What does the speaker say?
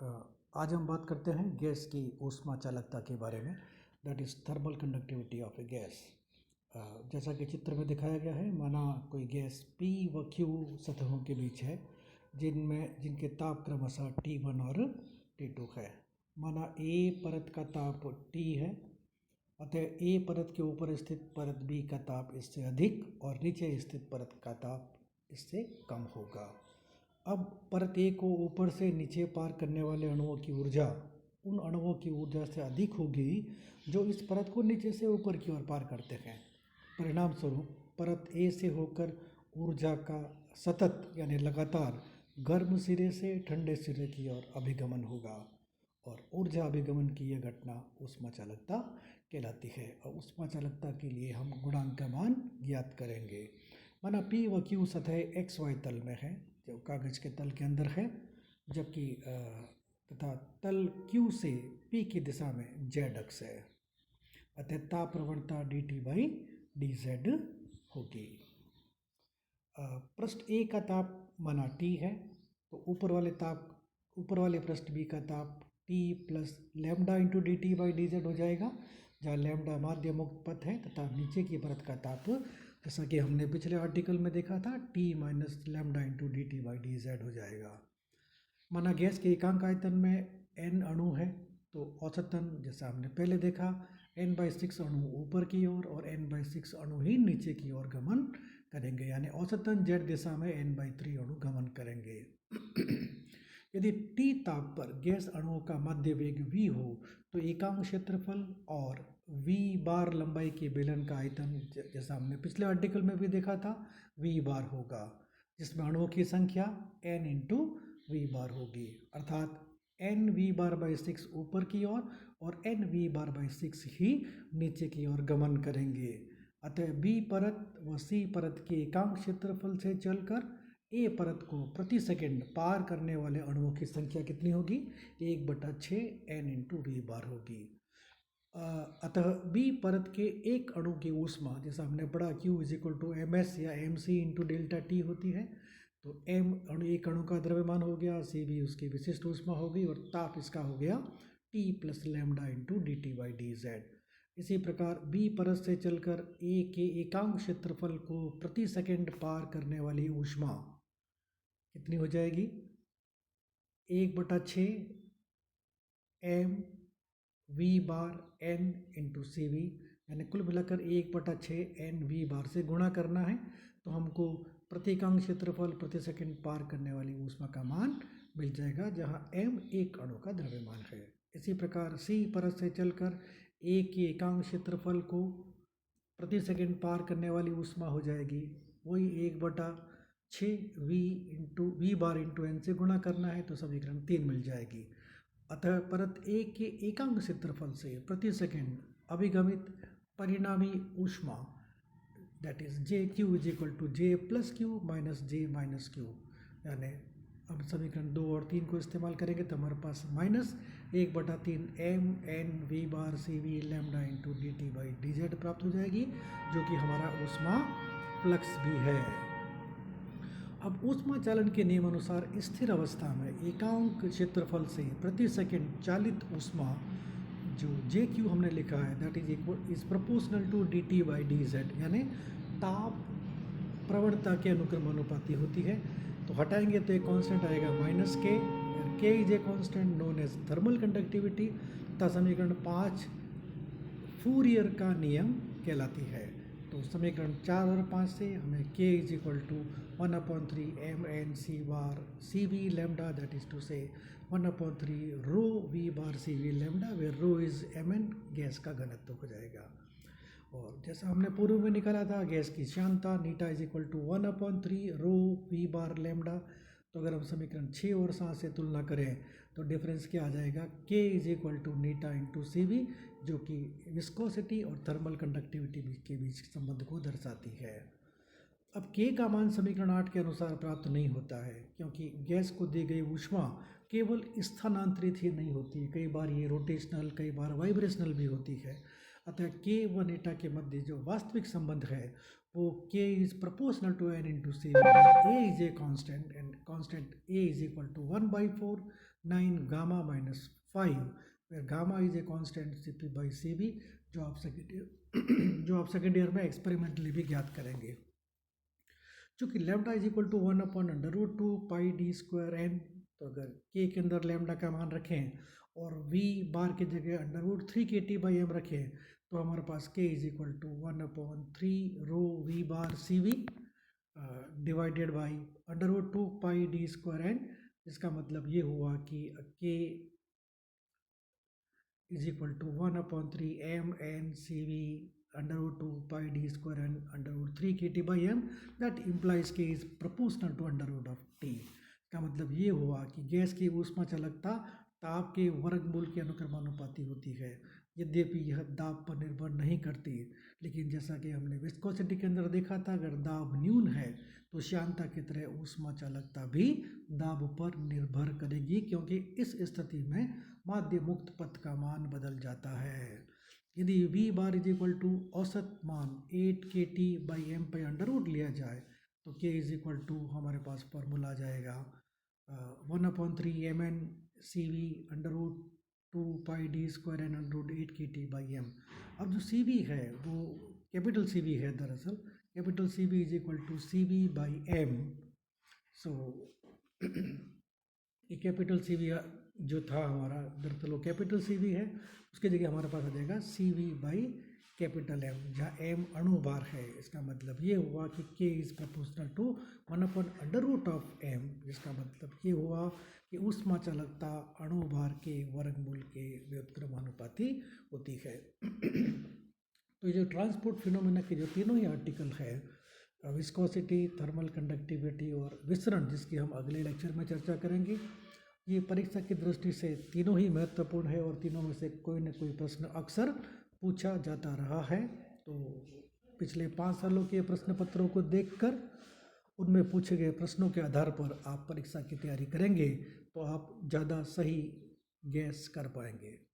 अ, आज हम बात करते हैं गैस की ऊष्मा चालकता के बारे में, that is thermal conductivity of A gas. जैसा कि चित्र में दिखाया गया है, माना कोई गैस P व Q सतहों के बीच है जिनके ताप क्रमशः T1 और T2 है। माना A परत का ताप T है, अतः A परत के ऊपर स्थित परत B का ताप इससे अधिक और नीचे स्थित परत का ताप इससे कम होगा। अब परत A को ऊपर से नीचे पार करने वाले अणुओं की ऊर्जा उन अणुओं की ऊर्जा से अधिक होगी जो इस परत को नीचे से ऊपर की ओर पार करते हैं। परिणाम स्वरूप परत A से होकर ऊर्जा का सतत यानी लगातार गर्म सिरे से ठंडे सिरे की ओर अभिगमन होगा और ऊर्जा अभिगमन की यह घटना ऊष्मा चालकता कहलाती है। और ऊष्मा चालकता के लिए हम गुणांक का मान ज्ञात करेंगे। माना P व Q सतह XY तल में है, जो कागज के तल के अंदर है, जबकि तथा तल Q से P की दिशा में Z अक्ष है, अतः ताप प्रवणता dt/dz होगी। पृष्ठ A का ताप माना T है, तो ऊपर वाले पृष्ठ B का ताप T plus lambda into dt/dz हो जाएगा, जहाँ लैम्डा माध्य मुक्त पथ है, तथा नीचे की परत का ताप जैसा कि हमने पिछले आर्टिकल में देखा था T minus lambda into dt/dz हो जाएगा। माना गैस के एकांक आयतन में n अणु है, तो औसतन जैसा हमने पहले देखा n/6 अणु ऊपर की ओर और n/6 अणु ही नीचे की ओर गमन करेंगे, यानी औसतन z दिशा में n/3 अणु गमन करेंगे। यदि T ताप पर गैस अणुओं का मध्य वेग v हो, तो एकांक क्षेत्रफल और v बार लंबाई के बेलन का आयतन जैसा हमने पिछले आर्टिकल में भी देखा था v बार होगा, जिसमें अणुओं की संख्या n इंटू v बार होगी, अर्थात n v बार बाई 6 ऊपर की ओर और n v बार बाई 6 ही नीचे की ओर गमन करेंगे। अतः B परत व C परत के एकांक क्षेत्रफल से चलकर A परत को प्रति सेकंड पार करने वाले अणुओं की संख्या कितनी होगी? 1/6 n इंटू वी बार होगी। अतः B परत के एक अणु की ऊष्मा, जैसा हमने पढ़ा Q is equal to MS या MC इंटू डेल्टा T होती है, तो M एक अणु का द्रव्यमान हो गया, C भी उसकी विशिष्ट ऊष्मा होगी और ताप इसका हो गया T plus lambda into dt/dz। इसी प्रकार B परत से चलकर A के एकांक क्षेत्रफल को प्रति सेकंड पार करने वाली ऊष्मा कितनी हो जाएगी? 1/6 m v बार n इंटू सी वी, यानी कुल मिलाकर 1/6 n v बार से गुणा करना है, तो हमको प्रति एकांक क्षेत्रफल प्रति सेकंड पार करने वाली ऊष्मा का मान मिल जाएगा, जहां m एक अणु का द्रव्यमान है। इसी प्रकार C परत से चलकर A के एकांक क्षेत्रफल को प्रति सेकंड पार करने वाली ऊष्मा हो जाएगी वही 1/6 v बार इंटू n से गुणा करना है, तो समीकरण 3 मिल जाएगी। अतः परत A के एकांक क्षेत्रफल से प्रति सेकंड अभिगमित परिणामी ऊष्मा that is JQ is equal to J plus Q minus J minus Q, यानी अब समीकरण 2 और 3 को इस्तेमाल करेंगे तो हमारे पास माइनस 1/3 m n v बार C v lambda into dt/dz प्राप्त हो जाएगी, जो कि हमारा ऊष्मा फ्लक्स भी है। अब ऊष्मा चालन के नियम अनुसार स्थिर अवस्था में एकांक क्षेत्रफल से प्रति सेकंड चालित ऊष्मा जो JQ हमने लिखा है that is proportional to dt/dz, यानी ताप प्रवणता के अनुक्रम अनुपाती होती है। तो हटाएंगे तो एक कांस्टेंट आएगा minus k is a constant known as thermal conductivity, तथा समीकरण 5 फूरियर का नियम कहलाती है। तो समीकरण 4 और 5 से हमें k is equal to 1/3 mn c bar C V lambda that is to say 1/3 rho v bar C V lambda, where rho is mn gas का घनत्व हो जाएगा। और जैसा हमने पूर्व में निकाला था गैस की श्यानता eta is equal to 1/3 rho v bar lambda, तो अगर हम समीकरण 6 और 7 से तुलना करें तो डिफरेंस क्या आ जाएगा? k is equal to eta into C V, जो कि विस्कोसिटी और थर्मल कंडक्टिविटी के बीच संबंध को दर्शाती है। अब k का मान समीकरण 8 के अनुसार प्राप्त नहीं होता है, क्योंकि गैस को दी गई ऊष्मा केवल स्थानांतरित ही नहीं होती, कई बार ये रोटेशनल कई बार वाइब्रेशनल भी होती है। अतः k व नीटा के मध्य जो वास्तविक संबंध है वो k is proportional to n into C, a is a constant and constant a is equal to 1/4 9 gamma minus 5, where gamma is a constant Cp by Cv, जो आप सेकेंड ईयर में एक्सपेरिमेंटली भी ज्ञात करेंगे। चूँकि lambda is equal to 1/√2πd²n, तो अगर k के अंदर लैम्डा का मान रखें और v बार की जगह √3kT/m रखें, तो हमारे पास k is equal to 1/3 ρ v CV divided by √2πd²n, जिसका मतलब ये हुआ कि k is equal to 1/3 mn CV √2πd²n √3kT/m, that implies k is proportional to √t। का मतलब ये हुआ कि गैस की ऊष्मा चालकता ताप के वर्गमूल के अनुक्रमानुपाती होती है। यद्यपि यह दाब पर निर्भर नहीं करती, लेकिन जैसा कि हमने विस्कोसिटी के अंदर देखा था, अगर दाब न्यून है तो श्यानता की तरह ऊष्मा चालकता भी दाब पर निर्भर करेगी, क्योंकि इस स्थिति में माध्य मुक्त पथ का मान बदल जाता है। यदि v bar is equal to औसत मान 8kT/m पे अंडर रूट लिया जाए, तो k इज इक्वल टू हमारे पास फॉर्मूला आ जाएगा 1/3 mn CV √2πd²n √8kT/m। अब जो CV है वो कैपिटल CV है, दरअसल capital CV is equal to CV/m। So ये कैपिटल CV जो था हमारा, दरअसल वो कैपिटल CV है, उसकी जगह हमारे पास आ जाएगा CV/M, जहाँ m अणु भार है। इसका मतलब ये हुआ कि k is proportional to 1/√m, जिसका मतलब ये हुआ कि ऊष्मा चालकता अणु भार के वर्गमूल के व्युत्क्रमानुपाती होती है। तो ये जो ट्रांसपोर्ट फिनोमेना के जो तीनों ही आर्टिकल है, विस्कोसिटी, थर्मल कंडक्टिविटी और विसरण, जिसकी हम अगले लेक्चर में चर्चा करेंगे, ये परीक्षा की दृष्टि से तीनों ही महत्वपूर्ण है और तीनों में से कोई न कोई प्रश्न अक्सर पूछा जाता रहा है। तो पिछले 5 सालों के प्रश्न पत्रों को देखकर उनमें पूछे गए प्रश्नों के आधार पर आप परीक्षा की तैयारी करेंगे तो आप ज़्यादा सही गैस कर पाएंगे।